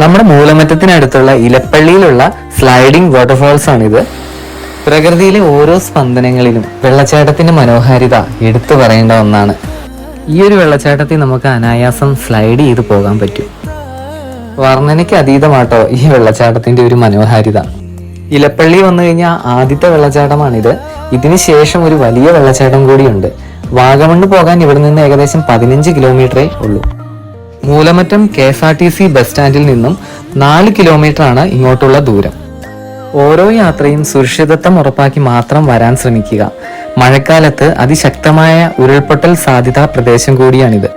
നമ്മുടെ മൂലമറ്റത്തിനടുത്തുള്ള ഇലപ്പള്ളിയിലുള്ള sliding waterfalls ആണിത്. പ്രകൃതിയിലെ ഓരോ സ്പന്ദനങ്ങളിലും വെള്ളച്ചാട്ടത്തിന്റെ മനോഹാരിത എടുത്തു പറയേണ്ട ഒന്നാണ്. ഈ ഒരു വെള്ളച്ചാട്ടത്തിൽ നമുക്ക് അനായാസം സ്ലൈഡ് ചെയ്ത് പോകാൻ പറ്റും. വർണ്ണനയ്ക്ക് അതീതമാട്ടോ ഈ വെള്ളച്ചാട്ടത്തിന്റെ ഒരു മനോഹാരിത. ഇലപ്പള്ളി വന്നു കഴിഞ്ഞാൽ ആദ്യത്തെ വെള്ളച്ചാട്ടമാണിത്. ഇതിന് ശേഷം ഒരു വലിയ വെള്ളച്ചാട്ടം കൂടിയുണ്ട്. വാഗമണ്ണ് പോകാൻ ഇവിടെ നിന്ന് ഏകദേശം 15 കിലോമീറ്ററേ ഉള്ളൂ. മൂലമറ്റം KSRTC ബസ് സ്റ്റാൻഡിൽ നിന്നും 4 കിലോമീറ്റർ ആണ് ഇങ്ങോട്ടുള്ള ദൂരം. ഓരോ യാത്രയും സുരക്ഷിതത്വം ഉറപ്പാക്കി മാത്രം വരാൻ ശ്രമിക്കുക. മഴക്കാലത്ത് അതിശക്തമായ ഉരുൾപൊട്ടൽ സാധ്യതാ പ്രദേശം കൂടിയാണിത്.